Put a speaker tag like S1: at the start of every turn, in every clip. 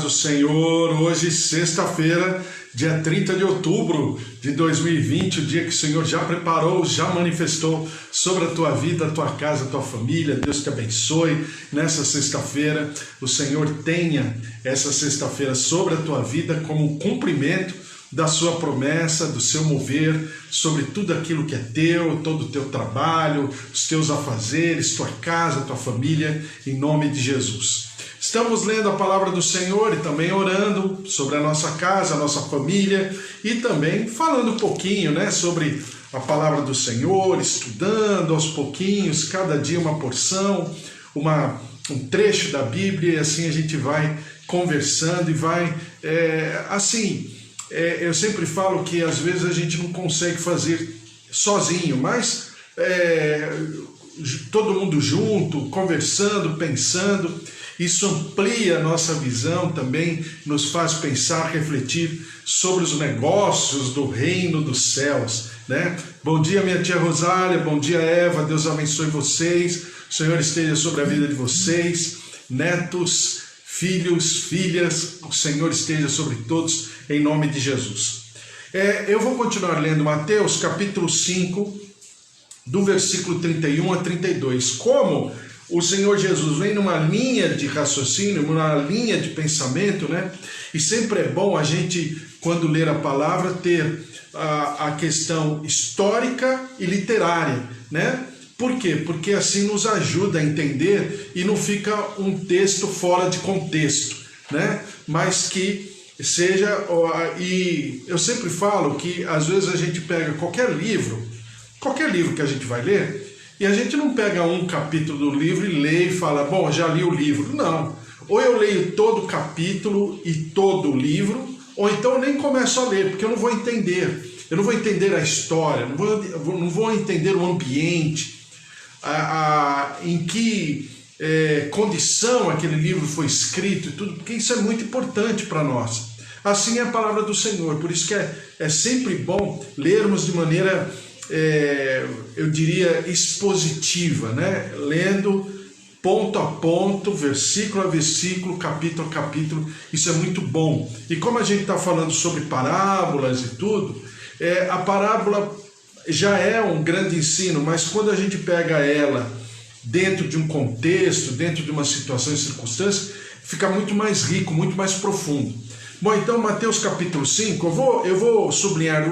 S1: Do Senhor, hoje sexta-feira, dia 30 de outubro de 2020, o dia que o Senhor já preparou, já manifestou sobre a tua vida, a tua casa, a tua família. Deus te abençoe nessa sexta-feira. O Senhor tenha essa sexta-feira sobre a tua vida como um cumprimento da sua promessa, do seu mover, sobre tudo aquilo que é teu, todo o teu trabalho, os teus afazeres, tua casa, tua família, em nome de Jesus. Estamos lendo a palavra do Senhor e também orando sobre a nossa casa, a nossa família e também falando um pouquinho, sobre a palavra do Senhor, estudando aos pouquinhos, cada dia uma porção, um trecho da Bíblia, e assim a gente vai conversando e vai, eu sempre falo que às vezes a gente não consegue fazer sozinho, mas todo mundo junto, conversando, pensando. Isso amplia a nossa visão também, nos faz pensar, refletir sobre os negócios do reino dos céus, Bom dia, minha tia Rosália, bom dia, Eva, Deus abençoe vocês, o Senhor esteja sobre a vida de vocês, netos, filhos, filhas, o Senhor esteja sobre todos, em nome de Jesus. Eu vou continuar lendo Mateus capítulo 5, do versículo 31 a 32, como o Senhor Jesus vem numa linha de raciocínio, numa linha de pensamento, E sempre é bom a gente, quando ler a palavra, ter a questão histórica e literária, Por quê? Porque assim nos ajuda a entender e não fica um texto fora de contexto, Mas que seja, e eu sempre falo que às vezes a gente pega qualquer livro que a gente vai ler, e a gente não pega um capítulo do livro e lê e fala, bom, já li o livro. Não. Ou eu leio todo o capítulo e todo o livro, ou então eu nem começo a ler, porque eu não vou entender. Eu não vou entender a história, não vou entender o ambiente, em que condição aquele livro foi escrito e tudo, porque isso é muito importante para nós. Assim é a palavra do Senhor, por isso que é sempre bom lermos de maneira... eu diria expositiva, lendo ponto a ponto, versículo a versículo, capítulo a capítulo, isso é muito bom. E como a gente está falando sobre parábolas e tudo, a parábola já é um grande ensino, mas quando a gente pega ela dentro de um contexto, dentro de uma situação e circunstância, fica muito mais rico, muito mais profundo. Bom, então, Mateus capítulo 5, eu vou sublinhar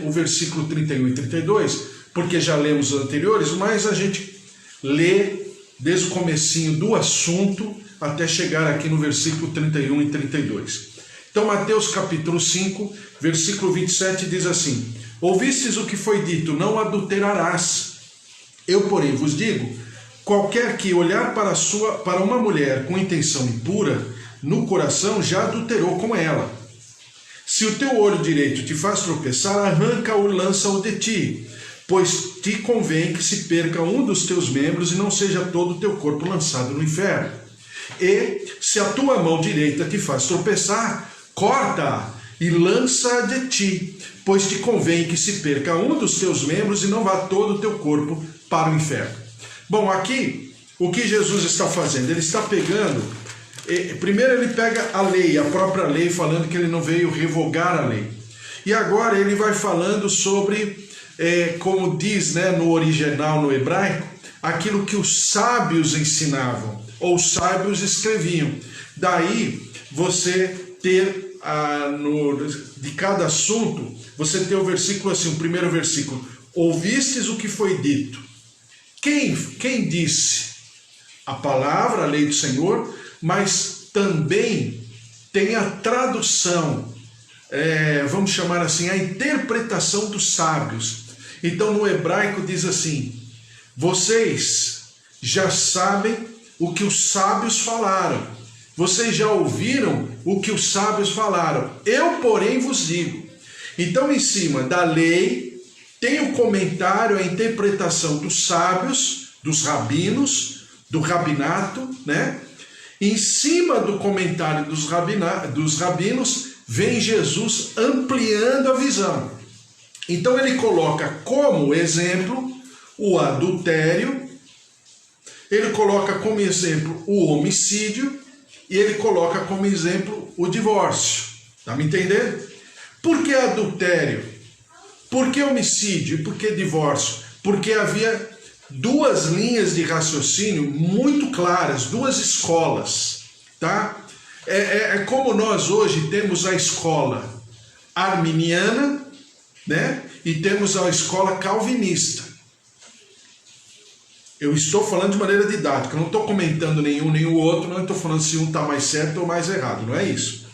S1: o versículo 31 e 32, porque já lemos os anteriores, mas a gente lê desde o comecinho do assunto até chegar aqui no versículo 31 e 32. Então, Mateus capítulo 5, versículo 27 diz assim: Ouvistes o que foi dito, não adulterarás. Eu, porém, vos digo, qualquer que olhar para uma mulher com intenção impura, no coração já adulterou com ela. Se o teu olho direito te faz tropeçar, arranca-o e lança-o de ti, pois te convém que se perca um dos teus membros e não seja todo o teu corpo lançado no inferno. E se a tua mão direita te faz tropeçar, corta-a e lança-a de ti, pois te convém que se perca um dos teus membros e não vá todo o teu corpo para o inferno. Bom, aqui, o que Jesus está fazendo? Ele está pegando... Primeiro ele pega a lei, a própria lei, falando que ele não veio revogar a lei. E agora ele vai falando sobre, como diz no original, no hebraico, aquilo que os sábios ensinavam, ou os sábios escreviam. Daí você ter, de cada assunto, você ter o versículo assim, o primeiro versículo, ouvistes o que foi dito. Quem disse? A palavra, a lei do Senhor, mas também tem a tradução, vamos chamar assim, a interpretação dos sábios. Então no hebraico diz assim: vocês já sabem o que os sábios falaram, vocês já ouviram o que os sábios falaram, eu porém vos digo. Então em cima da lei tem o comentário, a interpretação dos sábios, dos rabinos, do rabinato, Em cima do comentário dos rabinos, vem Jesus ampliando a visão. Então ele coloca como exemplo o adultério, ele coloca como exemplo o homicídio, e ele coloca como exemplo o divórcio. Tá me entendendo? Por que adultério? Por que homicídio? E por que divórcio? Porque havia duas linhas de raciocínio muito claras, duas escolas, tá? É como nós hoje temos a escola arminiana, né? E temos a escola calvinista. Eu estou falando de maneira didática, eu não estou comentando nenhum nem o outro, não estou falando se um está mais certo ou mais errado, não é isso.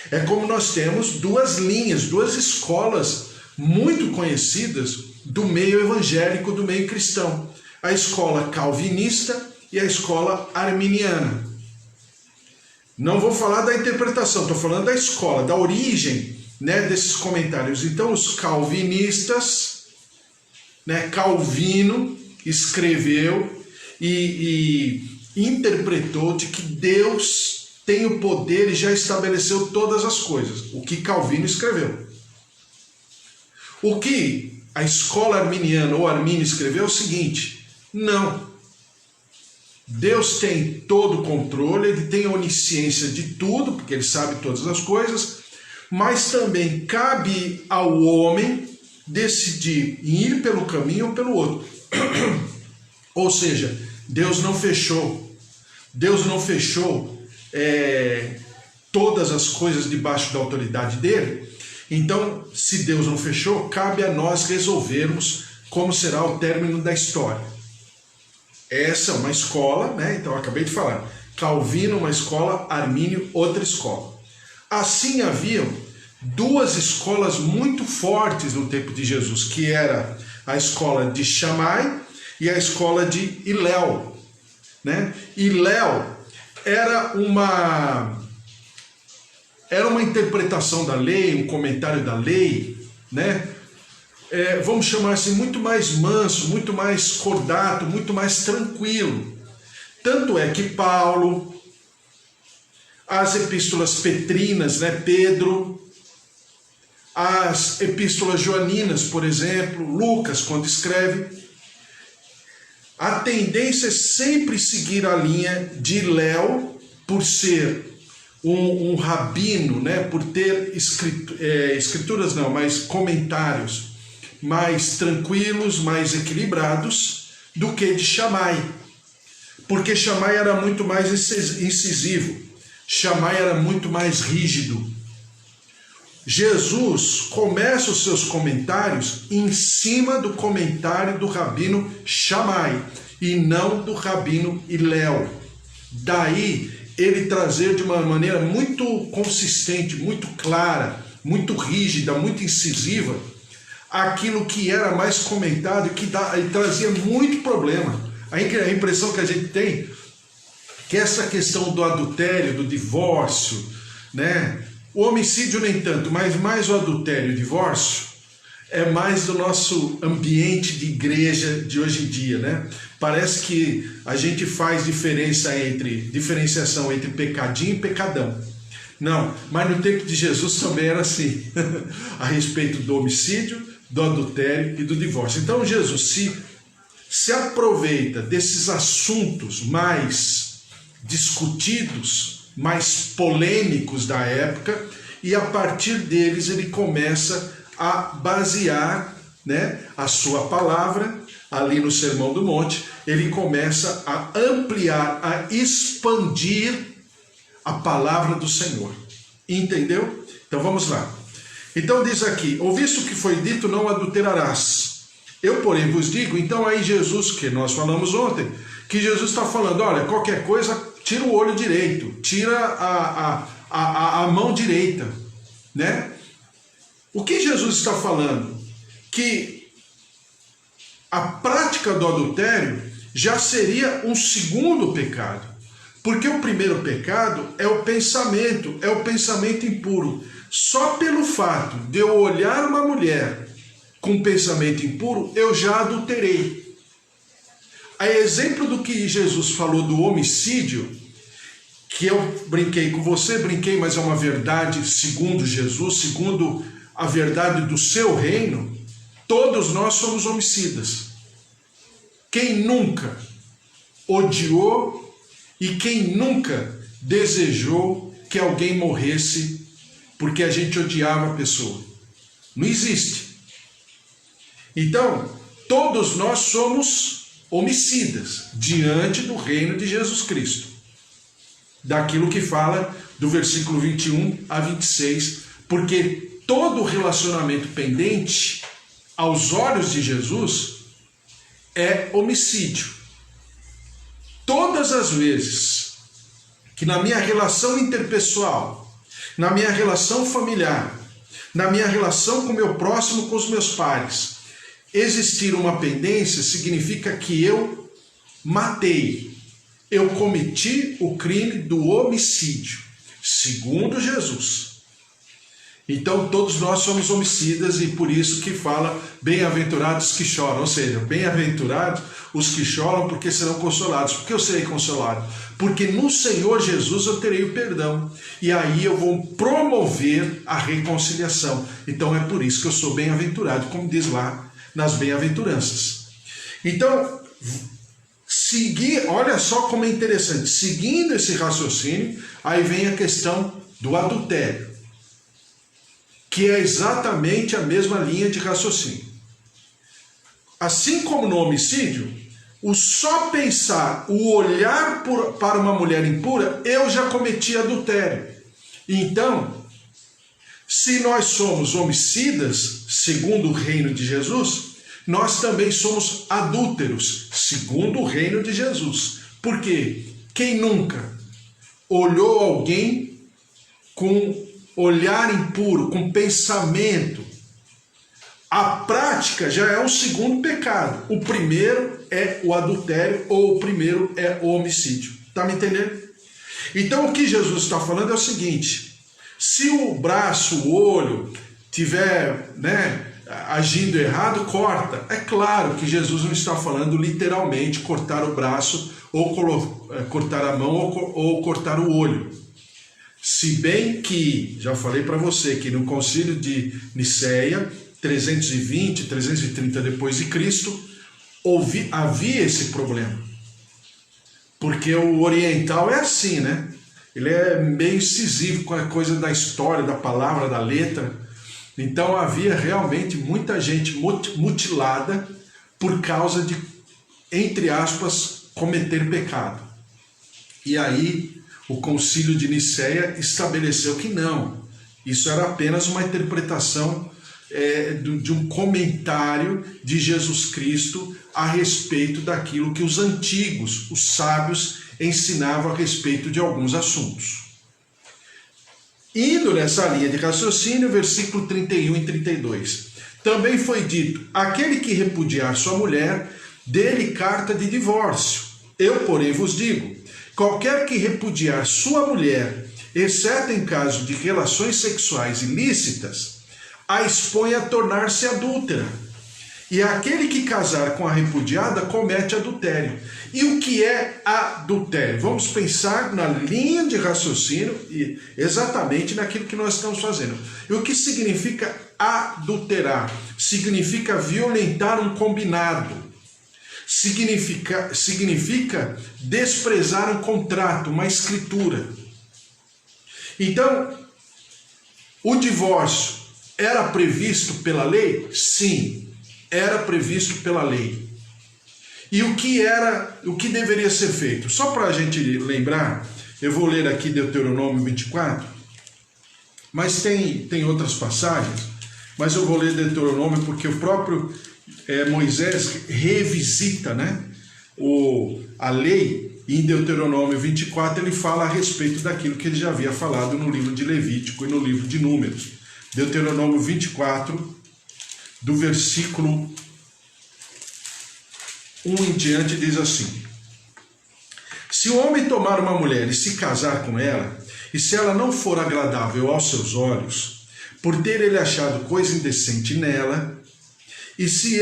S1: É como nós temos duas linhas, duas escolas muito conhecidas do meio evangélico, do meio cristão. A escola calvinista e a escola arminiana. Não vou falar da interpretação, estou falando da escola, da origem, né, desses comentários. Então os calvinistas, né, Calvino escreveu e interpretou de que Deus tem o poder e já estabeleceu todas as coisas. O que Calvino escreveu. O que a escola arminiana ou Armínio escreveu é o seguinte: não. Deus tem todo o controle, ele tem a onisciência de tudo, porque ele sabe todas as coisas, mas também cabe ao homem decidir ir pelo caminho ou pelo outro. Ou seja, Deus não fechou todas as coisas debaixo da autoridade dele. Então, se Deus não fechou, cabe a nós resolvermos como será o término da história. Essa é uma escola, né? Então eu acabei de falar, Calvino uma escola, Armínio outra escola. Assim haviam duas escolas muito fortes no tempo de Jesus, que era a escola de Shammai e a escola de Hillel, né? Hillel era uma interpretação da lei, um comentário da lei, né? Vamos chamar assim, muito mais manso, muito mais cordato, muito mais tranquilo. Tanto é que Paulo, as epístolas petrinas, né, Pedro, as epístolas joaninas, por exemplo, Lucas, quando escreve, a tendência é sempre seguir a linha de Hillel, por ser um rabino, né, por ter escrituras não, mas comentários mais tranquilos, mais equilibrados, do que de Shammai. Porque Shammai era muito mais incisivo, Shammai era muito mais rígido. Jesus começa os seus comentários em cima do comentário do rabino Shammai e não do rabino Hillel. Daí ele trazer de uma maneira muito consistente, muito clara, muito rígida, muito incisiva, aquilo que era mais comentado e que trazia muito problema. A impressão que a gente tem que essa questão do adultério, do divórcio, né? O homicídio nem tanto, mas mais o adultério e o divórcio é mais do nosso ambiente de igreja de hoje em dia, né? Parece que a gente faz diferenciação entre pecadinho e pecadão. Não, mas no tempo de Jesus também era assim, a respeito do homicídio, do adultério e do divórcio. Então Jesus se aproveita desses assuntos mais discutidos, mais polêmicos da época, e a partir deles ele começa a basear, né, a sua palavra ali no Sermão do Monte. Ele começa a ampliar, a expandir a palavra do Senhor. Entendeu? Então vamos lá. Então diz aqui: ouviste o que foi dito, não adulterarás. Eu, porém, vos digo. Então aí Jesus, que nós falamos ontem, que Jesus está falando, olha, qualquer coisa, tira o olho direito, tira a mão direita, né? O que Jesus está falando? Que a prática do adultério já seria um segundo pecado. Porque o primeiro pecado é o pensamento impuro. Só pelo fato de eu olhar uma mulher com pensamento impuro, eu já adulterei. A exemplo do que Jesus falou do homicídio, que eu brinquei com você, mas é uma verdade segundo Jesus, segundo a verdade do seu reino, todos nós somos homicidas. Quem nunca odiou e quem nunca desejou que alguém morresse porque a gente odiava a pessoa. Não existe. Então, todos nós somos homicidas diante do reino de Jesus Cristo. Daquilo que fala do versículo 21 a 26, porque todo relacionamento pendente, aos olhos de Jesus, é homicídio. Todas as vezes que na minha relação interpessoal, na minha relação familiar, na minha relação com o meu próximo, com os meus pares, existir uma pendência, significa que eu matei, eu cometi o crime do homicídio, segundo Jesus. Então todos nós somos homicidas e por isso que fala bem-aventurados que choram, ou seja, bem-aventurados os que choram porque serão consolados. Por que eu serei consolado? Porque no Senhor Jesus eu terei o perdão e aí eu vou promover a reconciliação. Então é por isso que eu sou bem-aventurado, como diz lá nas bem-aventuranças. Então, olha só como é interessante, seguindo esse raciocínio, aí vem a questão do adultério, que é exatamente a mesma linha de raciocínio. Assim como no homicídio, o só pensar, o olhar para uma mulher impura, eu já cometi adultério. Então, se nós somos homicidas, segundo o reino de Jesus, nós também somos adúlteros, segundo o reino de Jesus. Por quê? Quem nunca olhou alguém com olhar impuro, com pensamento? A prática já é o segundo pecado. O primeiro é o adultério ou o primeiro é o homicídio. Está me entendendo? Então o que Jesus está falando é o seguinte: se o braço, o olho estiver, agindo errado, corta. É claro que Jesus não está falando literalmente cortar o braço, ou cortar a mão, ou cortar o olho. Se bem que, já falei para você, que no concílio de Nicéia, 320, 330 depois de Cristo, havia esse problema. Porque o oriental é assim, né? Ele é meio incisivo com a coisa da história, da palavra, da letra. Então havia realmente muita gente mutilada por causa de, entre aspas, cometer pecado. E aí o concílio de Nicéia estabeleceu que não. Isso era apenas uma interpretação de um comentário de Jesus Cristo a respeito daquilo que os antigos, os sábios, ensinavam a respeito de alguns assuntos. Indo nessa linha de raciocínio, versículo 31 e 32. Também foi dito: aquele que repudiar sua mulher, dê-lhe carta de divórcio. Eu, porém, vos digo: qualquer que repudiar sua mulher, exceto em caso de relações sexuais ilícitas, a expõe a tornar-se adúltera. E aquele que casar com a repudiada comete adultério. E o que é adultério? Vamos pensar na linha de raciocínio e exatamente naquilo que nós estamos fazendo. E o que significa adulterar? Significa violentar um combinado. Significa desprezar um contrato, uma escritura. Então, o divórcio era previsto pela lei? Sim, era previsto pela lei. E o que deveria ser feito? Só para a gente lembrar, eu vou ler aqui Deuteronômio 24, mas tem outras passagens, mas eu vou ler Deuteronômio porque o próprio Moisés revisita, a lei. E em Deuteronômio 24 ele fala a respeito daquilo que ele já havia falado no livro de Levítico e no livro de Números. Deuteronômio 24, do versículo 1 em diante, diz assim: se o homem tomar uma mulher e se casar com ela, e se ela não for agradável aos seus olhos, por ter ele achado coisa indecente nela, e se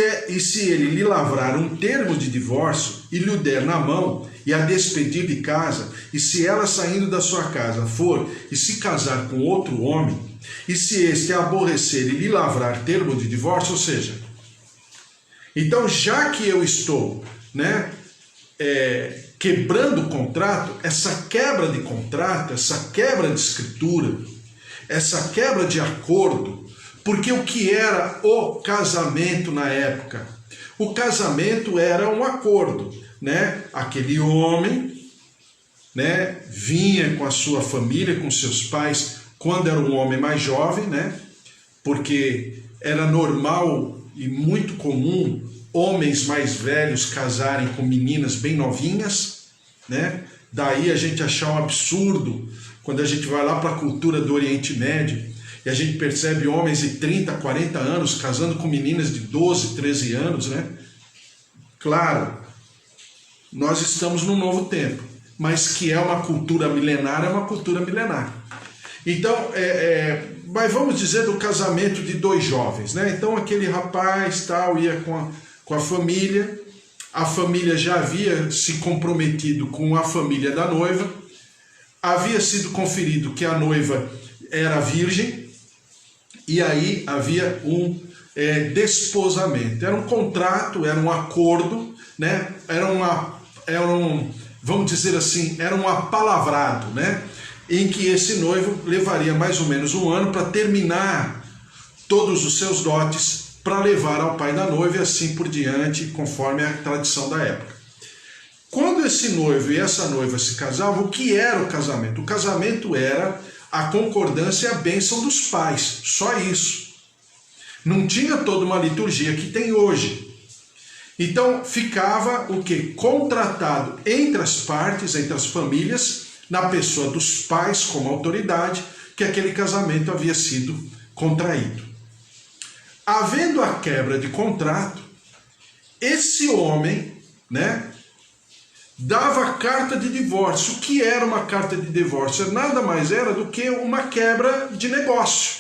S1: ele lhe lavrar um termo de divórcio e lhe o der na mão e a despedir de casa, e se ela saindo da sua casa for e se casar com outro homem, e se este a aborrecer e lhe lavrar termo de divórcio, ou seja, então já que eu estou quebrando o contrato, essa quebra de contrato, essa quebra de escritura, essa quebra de acordo, porque o que era o casamento na época? O casamento era um acordo, né? Aquele homem, né, vinha com a sua família, com seus pais, quando era um homem mais jovem, né? Porque era normal e muito comum homens mais velhos casarem com meninas bem novinhas, né? Daí a gente achar um absurdo quando a gente vai lá para a cultura do Oriente Médio e a gente percebe homens de 30, 40 anos casando com meninas de 12, 13 anos, né? Claro, nós estamos num novo tempo, mas que é uma cultura milenar, é uma cultura milenar. Então, mas vamos dizer do casamento de dois jovens, né? Então aquele rapaz tal ia com a família já havia se comprometido com a família da noiva, havia sido conferido que a noiva era virgem, e aí havia um desposamento. Era um contrato, era um acordo, né? Vamos dizer assim, era um apalavrado, né? Em que esse noivo levaria mais ou menos um ano para terminar todos os seus dotes, para levar ao pai da noiva e assim por diante, conforme a tradição da época. Quando esse noivo e essa noiva se casavam, o que era o casamento? O casamento era a concordância e a bênção dos pais, só isso. Não tinha toda uma liturgia que tem hoje. Então ficava o que? Contratado entre as partes, entre as famílias, na pessoa dos pais como autoridade, que aquele casamento havia sido contraído. Havendo a quebra de contrato, esse homem, né, dava carta de divórcio. O que era uma carta de divórcio? Nada mais era do que uma quebra de negócio.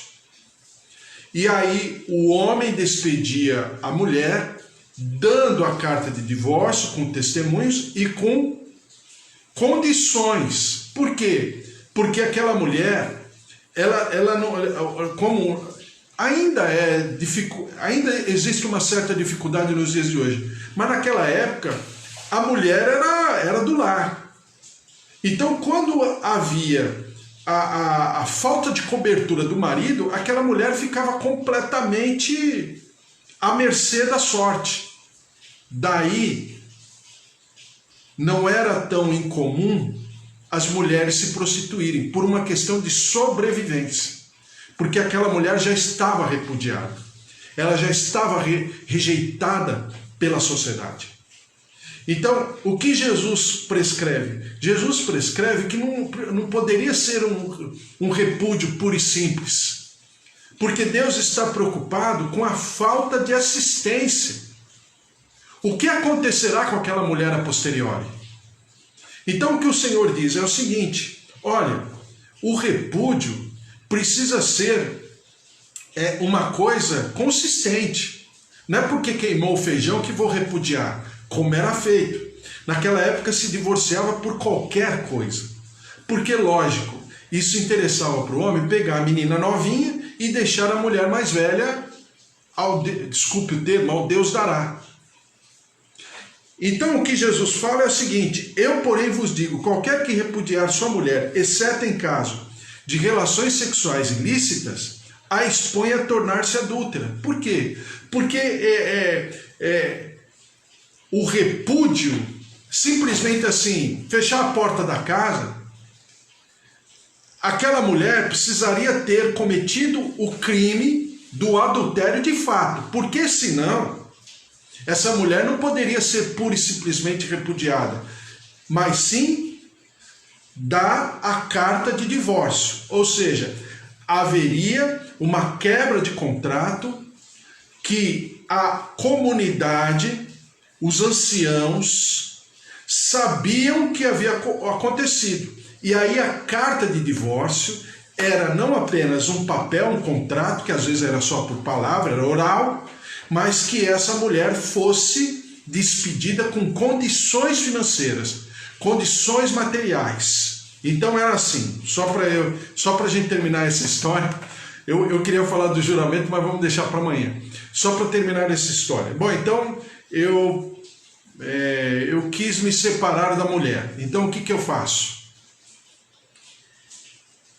S1: E aí o homem despedia a mulher, dando a carta de divórcio com testemunhos e com condições. Por quê? Porque aquela mulher, ela não, como ainda existe uma certa dificuldade nos dias de hoje, mas naquela época a mulher era do lar. Então, quando havia a falta de cobertura do marido, aquela mulher ficava completamente à mercê da sorte. Daí, não era tão incomum as mulheres se prostituírem por uma questão de sobrevivência, porque aquela mulher já estava repudiada, ela já estava rejeitada pela sociedade. Então, o que Jesus prescreve? Jesus prescreve que não poderia ser um repúdio puro e simples, porque Deus está preocupado com a falta de assistência. O que acontecerá com aquela mulher a posteriori? Então, o que o Senhor diz é o seguinte: olha, o repúdio precisa ser uma coisa consistente. Não é porque queimou o feijão que vou repudiar, como era feito. Naquela época se divorciava por qualquer coisa. Porque, lógico, isso interessava para o homem pegar a menina novinha e deixar a mulher mais velha, desculpe o termo, ao Deus dará. Então o que Jesus fala é o seguinte: eu, porém, vos digo, qualquer que repudiar sua mulher, exceto em caso de relações sexuais ilícitas, a expõe a tornar-se adúltera. Por quê? Porque o repúdio, simplesmente assim, fechar a porta da casa, aquela mulher precisaria ter cometido o crime do adultério de fato, porque senão essa mulher não poderia ser pura e simplesmente repudiada, mas sim dar a carta de divórcio. Ou seja, haveria uma quebra de contrato que a comunidade, os anciãos, sabiam que havia acontecido. E aí a carta de divórcio era não apenas um papel, um contrato, que às vezes era só por palavra, era oral, mas que essa mulher fosse despedida com condições financeiras, condições materiais. Então era assim, só para a gente terminar essa história, eu queria falar do juramento, mas vamos deixar para amanhã. Só para terminar essa história. Bom, então eu eu quis me separar da mulher. Então o que eu faço?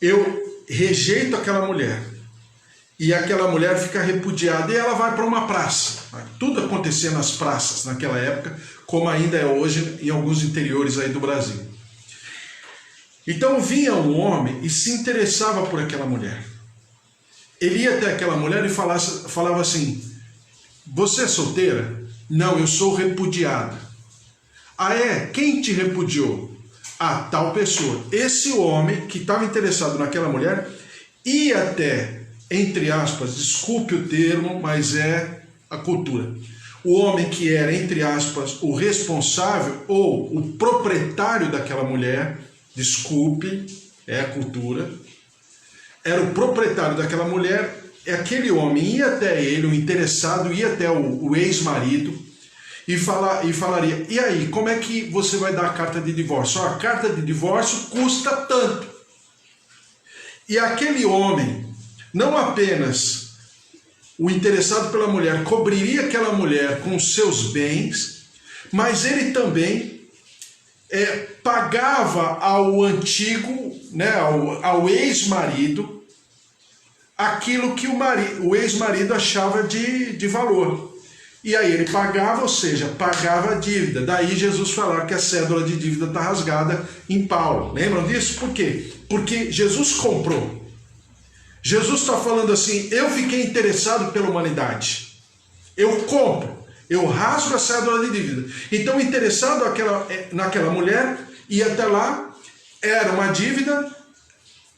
S1: Eu rejeito aquela mulher. E aquela mulher fica repudiada e ela vai para uma praça. Tudo acontecia nas praças naquela época, como ainda é hoje em alguns interiores aí do Brasil. Então vinha um homem e se interessava por aquela mulher. Ele ia até aquela mulher e falava assim: você é solteira? Não, eu sou repudiada. Ah, é? Quem te repudiou? Ah, tal pessoa. Esse homem que estava interessado naquela mulher ia até, entre aspas, desculpe o termo, mas é a cultura. O homem que era, entre aspas, o responsável ou o proprietário daquela mulher, desculpe, é a cultura, era o proprietário daquela mulher, aquele homem ia até ele, o interessado, ia até o ex-marido e falaria: e aí, como é que você vai dar a carta de divórcio? A carta de divórcio custa tanto. E aquele homem, não apenas o interessado pela mulher, cobriria aquela mulher com seus bens, mas ele também pagava ao antigo, né, ao ex-marido, aquilo que o ex-marido achava de valor. E aí ele pagava, ou seja, pagava a dívida. Daí Jesus falar que a cédula de dívida está rasgada em Paulo. Lembram disso? Por quê? Porque Jesus comprou. Jesus está falando assim: eu fiquei interessado pela humanidade. Eu compro. Eu rasgo a cédula de dívida. Então, interessado naquela mulher, ia até lá, era uma dívida,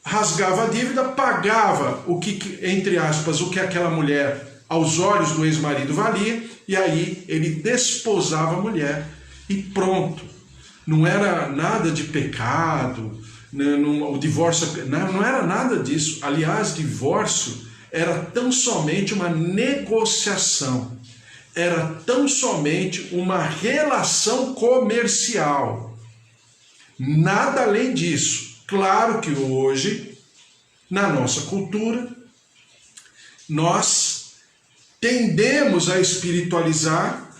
S1: rasgava a dívida, pagava o que, entre aspas, o que aquela mulher, aos olhos do ex-marido, valia, e aí ele desposava a mulher e pronto. Não era nada de pecado, o divórcio não era nada disso. Aliás, divórcio era tão somente uma negociação. Era tão somente uma relação comercial. Nada além disso. Claro que hoje, na nossa cultura, nós tendemos a espiritualizar.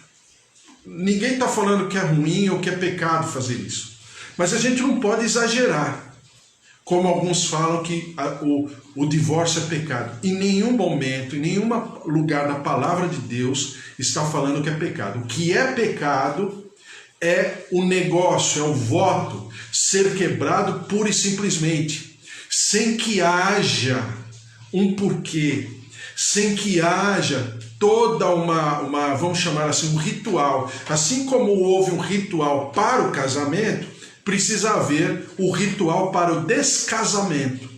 S1: Ninguém está falando que é ruim ou que é pecado fazer isso. Mas a gente não pode exagerar. Como alguns falam que o divórcio é pecado. Em nenhum momento, em nenhum lugar da palavra de Deus está falando que é pecado. O que é pecado é o negócio, é o voto ser quebrado pura e simplesmente, sem que haja um porquê, sem que haja toda uma, vamos chamar assim, um ritual. Assim como houve um ritual para o casamento, precisa haver o ritual para o descasamento.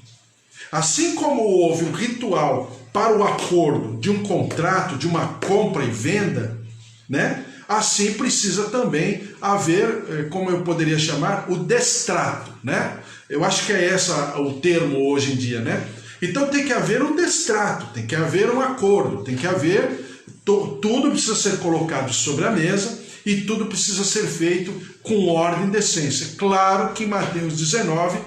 S1: Assim como houve um ritual para o acordo de um contrato, de uma compra e venda, né? Assim precisa também haver, como eu poderia chamar, o destrato, né? Eu acho que é esse o termo hoje em dia, né? Então tem que haver um destrato, tem que haver um acordo, tem que haver, tudo precisa ser colocado sobre a mesa e tudo precisa ser feito com ordem e decência. Claro que em Mateus 19,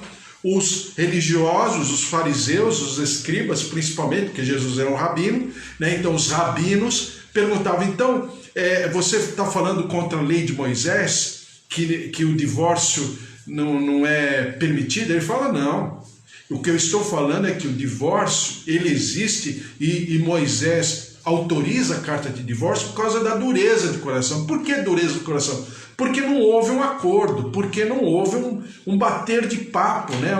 S1: os religiosos, os fariseus, os escribas, principalmente, porque Jesus era um rabino, né? Então os rabinos perguntavam: então, você está falando contra a lei de Moisés, que o divórcio não é permitido? Ele fala: não. O que eu estou falando é que o divórcio, ele existe e Moisés autoriza a carta de divórcio por causa da dureza de coração. Por que dureza de coração? Porque não houve um acordo, porque não houve um bater de papo, né?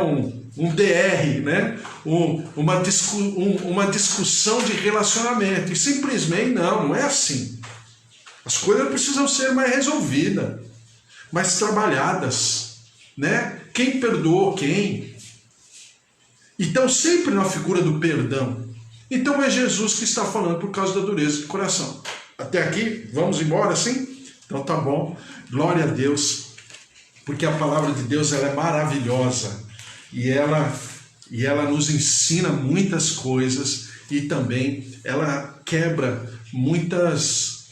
S1: um DR, né? uma discussão de relacionamento. E simplesmente não é assim. As coisas precisam ser mais resolvidas, mais trabalhadas, né? Quem perdoou quem? Então, sempre na figura do perdão. Então é Jesus que está falando por causa da dureza de coração. Até aqui, vamos embora assim? Então tá bom. Glória a Deus, porque a palavra de Deus ela é maravilhosa e ela nos ensina muitas coisas e também ela quebra muitos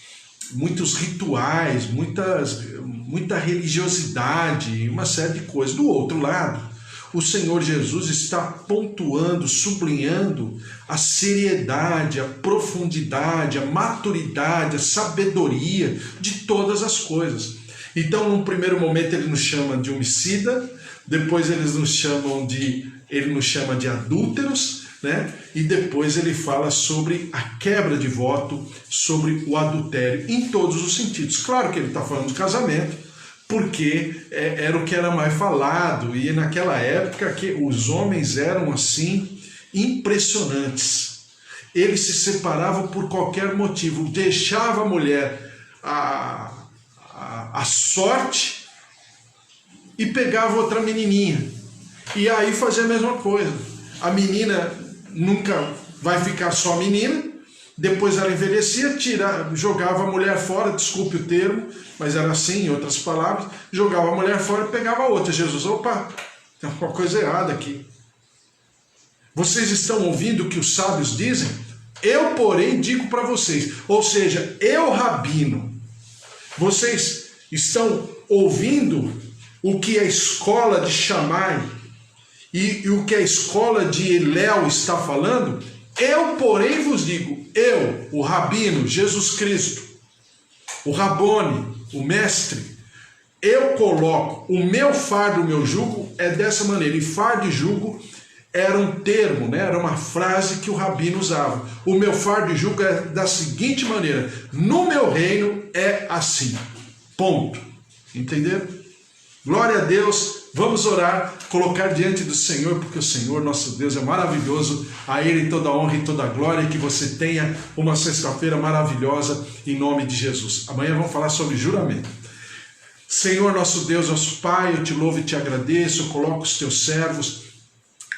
S1: rituais, muita religiosidade, uma série de coisas. Do outro lado, o Senhor Jesus está pontuando, sublinhando a seriedade, a profundidade, a maturidade, a sabedoria de todas as coisas. Então, num primeiro momento, ele nos chama de homicida, depois ele nos chama de adúlteros, né? E depois ele fala sobre a quebra de voto, sobre o adultério, em todos os sentidos. Claro que ele está falando de casamento, porque era o que era mais falado, e naquela época que os homens eram assim impressionantes. Eles se separavam por qualquer motivo, deixava a mulher a sorte e pegava outra menininha. E aí fazia a mesma coisa. A menina nunca vai ficar só menina, depois ela envelhecia, jogava a mulher fora, desculpe o termo, mas era assim, em outras palavras, jogava a mulher fora e pegava outra. Jesus, opa, tem uma coisa errada aqui. Vocês estão ouvindo o que os sábios dizem? Eu, porém, digo para vocês, ou seja, eu, rabino, vocês estão ouvindo o que a escola de Shammai e o que a escola de Hillel está falando? Eu, porém, vos digo, eu, o rabino, Jesus Cristo, o Rabone, o mestre, eu coloco o meu fardo, o meu jugo, é dessa maneira. E fardo e jugo era um termo, né? Era uma frase que o rabino usava. O meu fardo e jugo é da seguinte maneira: no meu reino é assim. Ponto. Entenderam? Glória a Deus. Vamos orar, colocar diante do Senhor, porque o Senhor, nosso Deus, é maravilhoso. A Ele toda a honra e toda a glória, e que você tenha uma sexta-feira maravilhosa, em nome de Jesus. Amanhã vamos falar sobre juramento. Senhor, nosso Deus, nosso Pai, eu te louvo e te agradeço, eu coloco os teus servos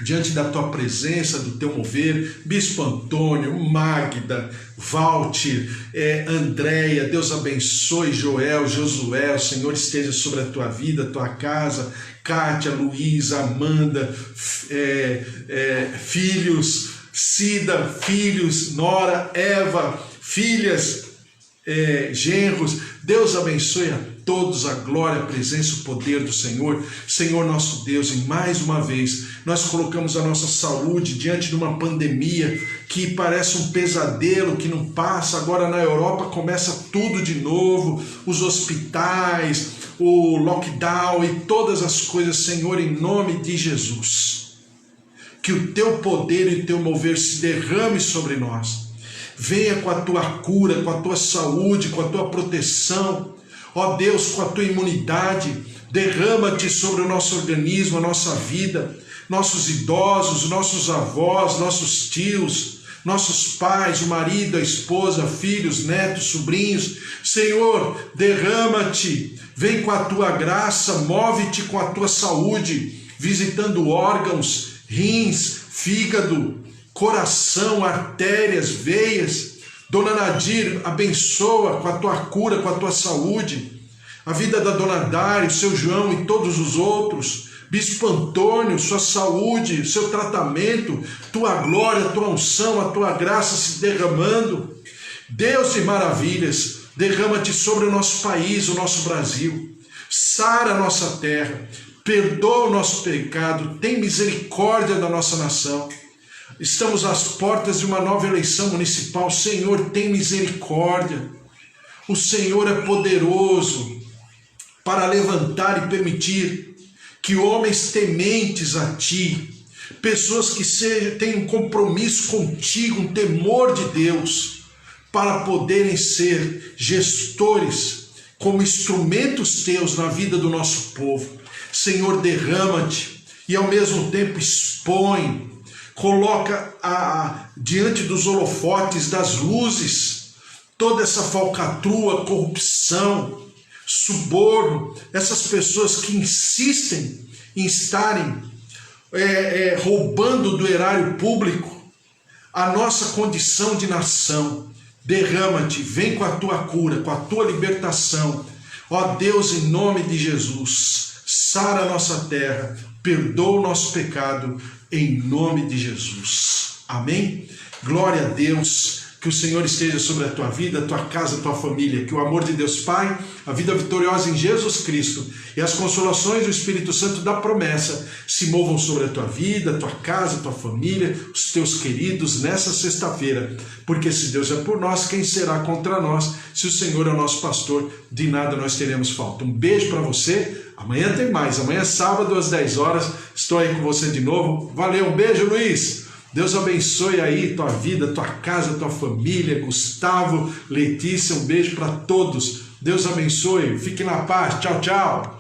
S1: diante da tua presença, do teu mover, Bispo Antônio, Magda, Walter, Andréia, Deus abençoe Joel, Josué, o Senhor esteja sobre a tua vida, a tua casa, Kátia, Luísa, Amanda, filhos, Cida, filhos, Nora, Eva, filhas, genros. Deus abençoe a todos, a glória, a presença, o poder do Senhor. Senhor nosso Deus, e mais uma vez nós colocamos a nossa saúde diante de uma pandemia que parece um pesadelo que não passa. Agora na Europa começa tudo de novo, os hospitais, o lockdown e todas as coisas. Senhor, em nome de Jesus, que o teu poder e o teu mover se derrame sobre nós. Venha com a tua cura, com a tua saúde, com a tua proteção. Ó Deus, com a tua imunidade, derrama-te sobre o nosso organismo, a nossa vida, nossos idosos, nossos avós, nossos tios, nossos pais, o marido, a esposa, filhos, netos, sobrinhos. Senhor, derrama-te, vem com a tua graça, move-te com a tua saúde, visitando órgãos, rins, fígado, coração, artérias, veias. Dona Nadir, abençoa com a tua cura, com a tua saúde, a vida da Dona Dário, seu João e todos os outros. Bispo Antônio, sua saúde, seu tratamento, tua glória, tua unção, a tua graça se derramando. Deus de maravilhas, derrama-te sobre o nosso país, o nosso Brasil. Sara a nossa terra, perdoa o nosso pecado, tem misericórdia da nossa nação. Estamos às portas de uma nova eleição municipal. Senhor, tem misericórdia. O Senhor é poderoso para levantar e permitir que homens tementes a Ti, pessoas que tenham um compromisso contigo, um temor de Deus, para poderem ser gestores, como instrumentos Teus na vida do nosso povo. Senhor, derrama-te e ao mesmo tempo expõe, coloca diante dos holofotes, das luzes, toda essa falcatrua, corrupção, suborno, essas pessoas que insistem em estarem roubando do erário público a nossa condição de nação. Derrama-te, vem com a tua cura, com a tua libertação. Ó Deus, em nome de Jesus, sara a nossa terra, perdoa o nosso pecado, em nome de Jesus. Amém? Glória a Deus. Que o Senhor esteja sobre a tua vida, a tua casa, a tua família. Que o amor de Deus Pai, a vida vitoriosa em Jesus Cristo e as consolações do Espírito Santo da promessa se movam sobre a tua vida, a tua casa, a tua família, os teus queridos nessa sexta-feira. Porque se Deus é por nós, quem será contra nós? Se o Senhor é o nosso pastor, de nada nós teremos falta. Um beijo para você. Amanhã tem mais. Amanhã é sábado às 10 horas. Estou aí com você de novo. Valeu, um beijo, Luiz. Deus abençoe aí tua vida, tua casa, tua família. Gustavo, Letícia, um beijo para todos. Deus abençoe. Fique na paz. Tchau, tchau.